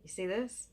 You see this?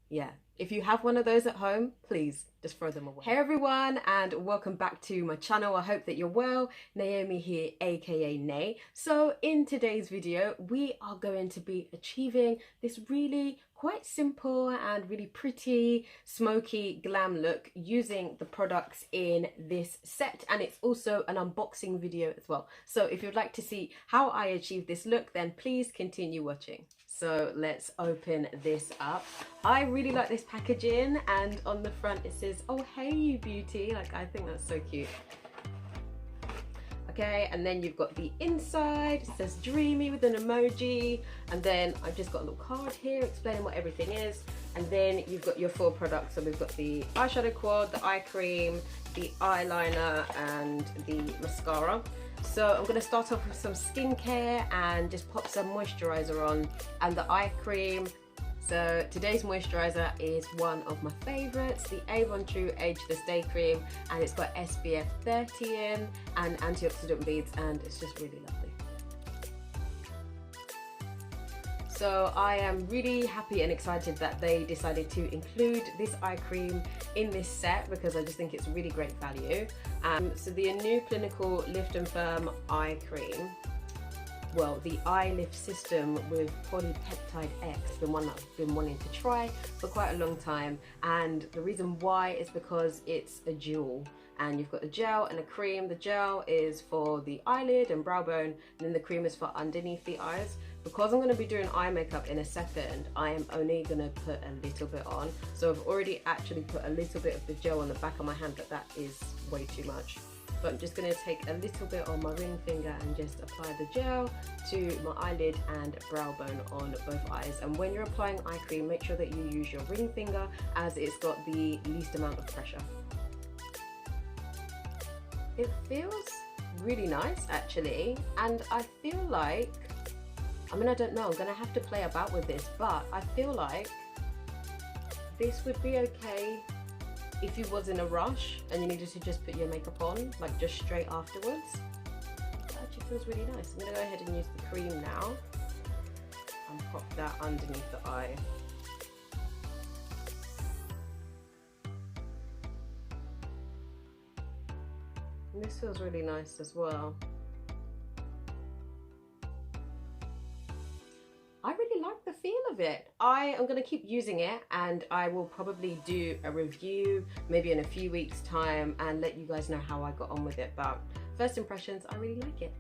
Yeah. If you have one of those at home, please just throw them away. Hey everyone, and welcome back to my channel. I hope that you're well. Naomi here, aka Nay. So in today's video, we are going to be achieving this really quite simple and really pretty smoky glam look using the products in this set, and it's also an unboxing video as well. So if you'd like to see how I achieve this look, then please continue watching. So let's open this up. I really like this packaging, and on the front it says, "Oh hey you beauty." Like, I think that's so cute. Okay, and then you've got the inside. It says dreamy with an emoji, and then I've just got a little card here explaining what everything is, and then you've got your 4 products. So we've got the eyeshadow quad, the eye cream, the eyeliner, and the mascara. So I'm going to start off with some skincare and just pop some moisturizer on, and the eye cream. So today's moisturizer is one of my favorites, the Avon True Ageless Day Cream, and it's got SPF 30 in and antioxidant beads, and it's just really lovely. So I am really happy and excited that they decided to include this eye cream in this set, because I just think it's really great value. So the new Clinical Lift and Firm Eye Cream, well, the eye lift system with polypeptide X, the one that I've been wanting to try for quite a long time, and the reason why is because it's a dual, and you've got a gel and a cream. The gel is for the eyelid and brow bone, and then the cream is for underneath the eyes. Because I'm going to be doing eye makeup in a second, I am only going to put a little bit on. So I've already actually put a little bit of the gel on the back of my hand, but that is way too much. So I'm just going to take a little bit on my ring finger and just apply the gel to my eyelid and brow bone on both eyes. And when you're applying eye cream, make sure that you use your ring finger, as it's got the least amount of pressure. It feels really nice actually, and I feel like, I mean, I don't know, I'm going to have to play about with this, but I feel like this would be okay if you was in a rush and you needed to just put your makeup on, like just straight afterwards. That actually feels really nice. I'm going to go ahead and use the cream now and pop that underneath the eye. And this feels really nice as well. I really like the feel of it. I am going to keep using it, and I will probably do a review maybe in a few weeks time and let you guys know how I got on with it. But first impressions, I really like it.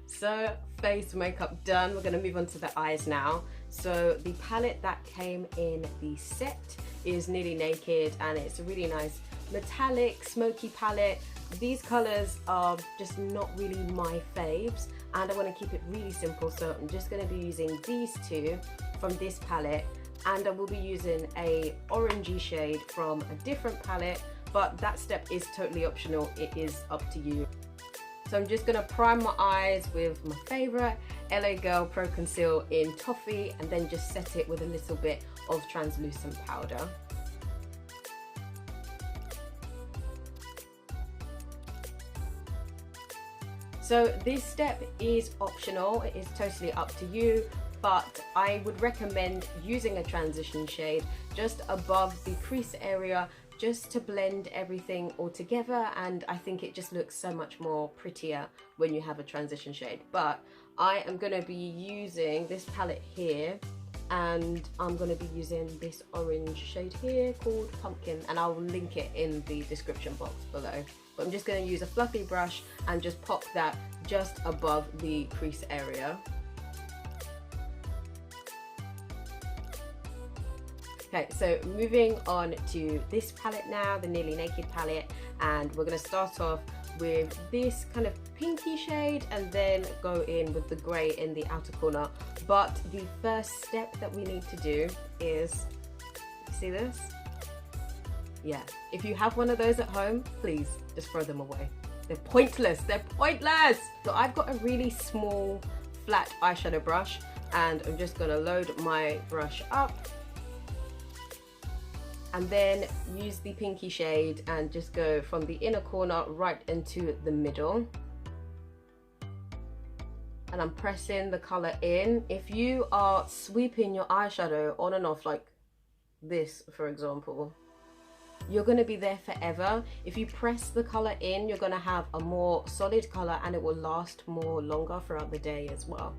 So face makeup done. We're going to move on to the eyes now. So the palette that came in the set is Nearly Naked, and it's a really nice metallic smoky palette. These colors are just not really my faves, and I want to keep it really simple, so I'm just going to be using these 2 from this palette, and I will be using a orangey shade from a different palette, but that step is totally optional. It is up to you. So I'm just going to prime my eyes with my favorite LA Girl Pro Conceal in Toffee, and then just set it with a little bit of translucent powder. So this step is optional, it is totally up to you, but I would recommend using a transition shade just above the crease area, just to blend everything all together, and I think it just looks so much more prettier when you have a transition shade. But I am going to be using this palette here, and I'm going to be using this orange shade here called Pumpkin, and I'll link it in the description box below. But I'm just going to use a fluffy brush and just pop that just above the crease area. Okay, so moving on to this palette now, the Nearly Naked palette, and we're going to start off with this kind of pinky shade and then go in with the grey in the outer corner. But the first step that we need to do is, you see this? Yeah, if you have one of those at home, please just throw them away. They're pointless, they're pointless! So I've got a really small flat eyeshadow brush, and I'm just gonna load my brush up and then use the pinky shade and just go from the inner corner right into the middle. and I'm pressing the color in. If you are sweeping your eyeshadow on and off like this, for example, you're going to be there forever. If you press the color in, you're going to have a more solid color and it will last more longer throughout the day as well.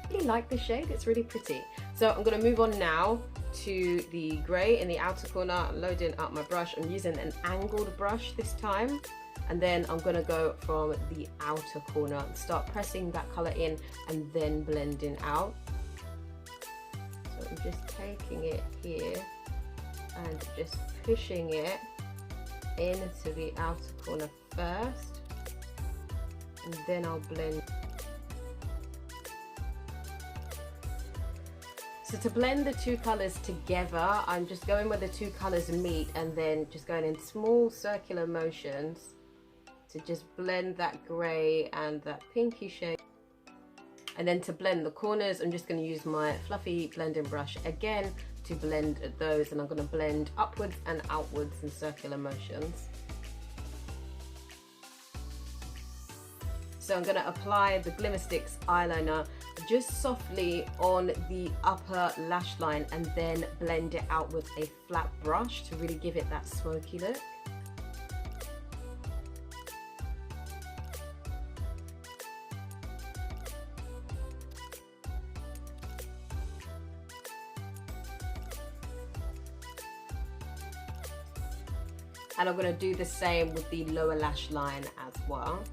I really like the shade, it's really pretty. So I'm going to move on now to the grey in the outer corner. I'm loading up my brush. I'm using an angled brush this time, and then I'm going to go from the outer corner and start pressing that colour in and then blending out. So I'm just taking it here and just pushing it into the outer corner first, and then I'll blend. So to blend the two colours together, I'm just going where the two colours meet and then just going in small circular motions to just blend that grey and that pinky shade. And then to blend the corners, I'm just going to use my fluffy blending brush again to blend those, and I'm going to blend upwards and outwards in circular motions. So I'm going to apply the Glimmer Sticks eyeliner just softly on the upper lash line and then blend it out with a flat brush to really give it that smoky look. And I'm going to do the same with the lower lash line as well.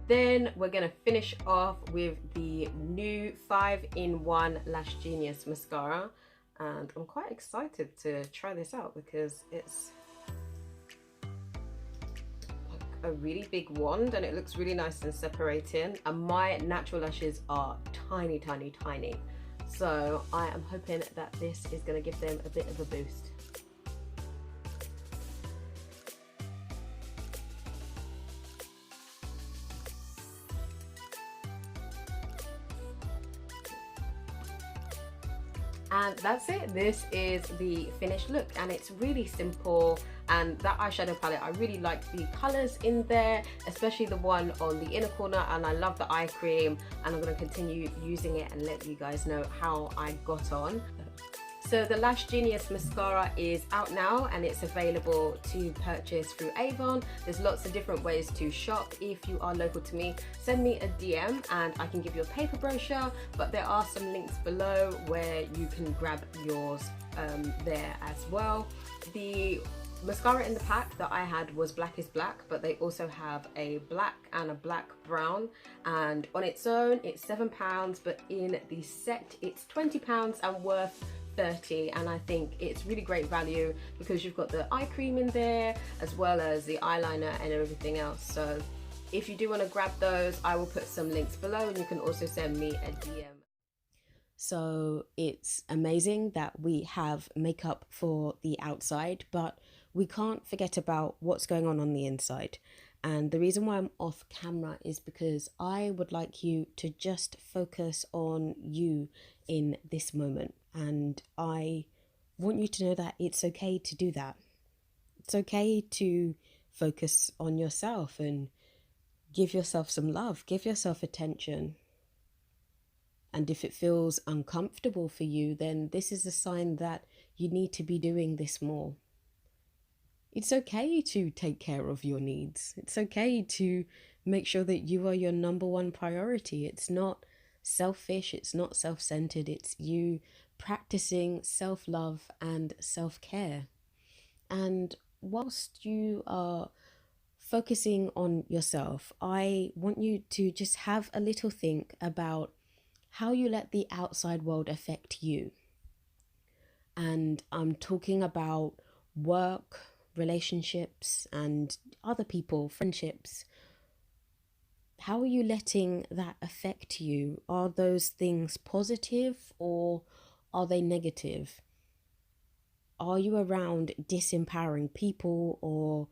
Then we're going to finish off with the new 5-in-1 Lash Genius mascara, and I'm quite excited to try this out because it's like a really big wand and it looks really nice and separating, and my natural lashes are tiny, tiny, tiny, so I am hoping that this is going to give them a bit of a boost. And that's it. This is the finished look, and it's really simple. And that eyeshadow palette, I really like the colors in there, especially the one on the inner corner, and I love the eye cream, and I'm going to continue using it and let you guys know how I got on. So the Lash Genius mascara is out now and it's available to purchase through Avon. There's lots of different ways to shop. If you are local to me, send me a DM and I can give you a paper brochure, but there are some links below where you can grab yours there as well. The mascara in the pack that I had was Black is Black, but they also have a black and a black brown, and on its own it's £7, but in the set it's £20 and worth 30, and I think it's really great value because you've got the eye cream in there as well as the eyeliner and everything else. So if you do want to grab those, I will put some links below and you can also send me a DM. So it's amazing that we have makeup for the outside, but we can't forget about what's going on the inside. And the reason why I'm off camera is because I would like you to just focus on you in this moment. And I want you to know that it's okay to do that. It's okay to focus on yourself and give yourself some love, give yourself attention. And if it feels uncomfortable for you, then this is a sign that you need to be doing this more. It's okay to take care of your needs. It's okay to make sure that you are your number one priority. It's not selfish, it's not self-centered, it's you practicing self-love and self-care. And whilst you are focusing on yourself, I want you to just have a little think about how you let the outside world affect you. And I'm talking about work, relationships, and other people, friendships. how are you letting that affect you? Are those things positive or are they negative? Are you around disempowering people, or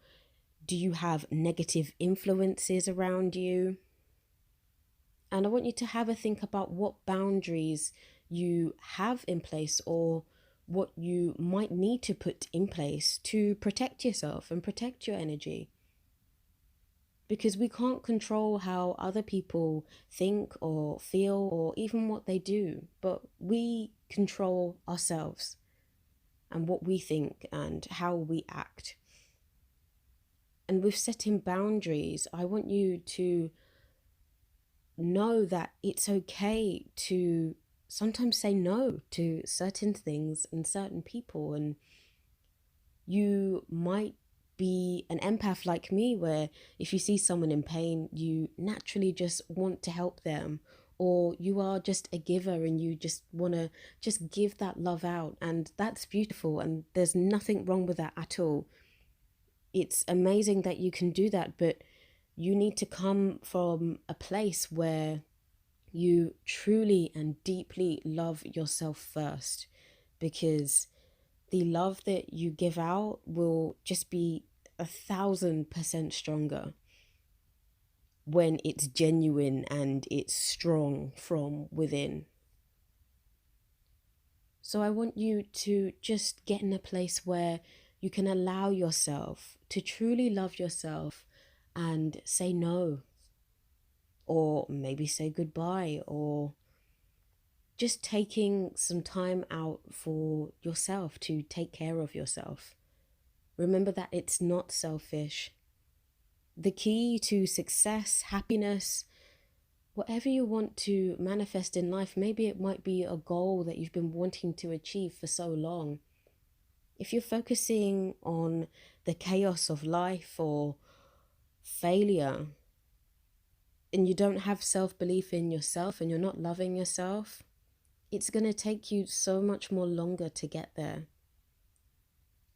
do you have negative influences around you? And I want you to have a think about what boundaries you have in place, or what you might need to put in place to protect yourself and protect your energy. Because we can't control how other people think or feel or even what they do, but we control ourselves and what we think and how we act. And with setting boundaries, I want you to know that it's okay to sometimes say no to certain things and certain people. And you might be an empath like me, where if you see someone in pain, you naturally just want to help them, or you are just a giver and you just want to just give that love out, and that's beautiful and there's nothing wrong with that at all. It's amazing that you can do that, but you need to come from a place where you truly and deeply love yourself first, because the love that you give out will just be 1,000% stronger when it's genuine and it's strong from within. So I want you to just get in a place where you can allow yourself to truly love yourself and say no, or maybe say goodbye, or just taking some time out for yourself to take care of yourself. Remember that it's not selfish. The key to success, happiness, whatever you want to manifest in life, maybe it might be a goal that you've been wanting to achieve for so long. If you're focusing on the chaos of life or failure, and you don't have self-belief in yourself and you're not loving yourself, it's going to take you so much more longer to get there.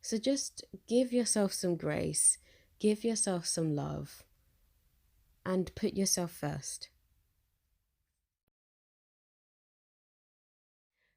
So just give yourself some grace, give yourself some love, and put yourself first.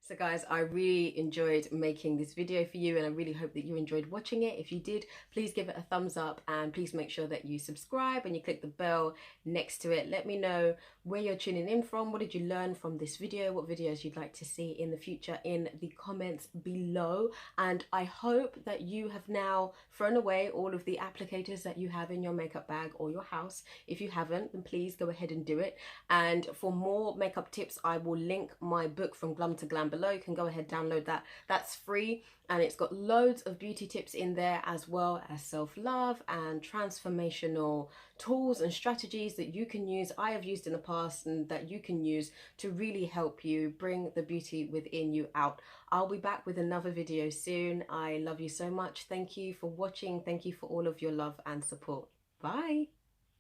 So guys, I really enjoyed making this video for you, and I really hope that you enjoyed watching it. If you did, please give it a thumbs up, and please make sure that you subscribe and you click the bell next to it. Let me know where you're tuning in from. What did you learn from this video? What videos you'd like to see in the future in the comments below. And I hope that you have now thrown away all of the applicators that you have in your makeup bag or your house. If you haven't, then please go ahead and do it. And for more makeup tips, I will link my book From Glum to Glam below. You can go ahead, download that. That's free, and it's got loads of beauty tips in there, as well as self-love and transformational tools and strategies that you can use, I have used in the past, and that you can use to really help you bring the beauty within you out. I'll be back with another video soon. I love you so much. Thank you for watching. Thank you for all of your love and support. Bye.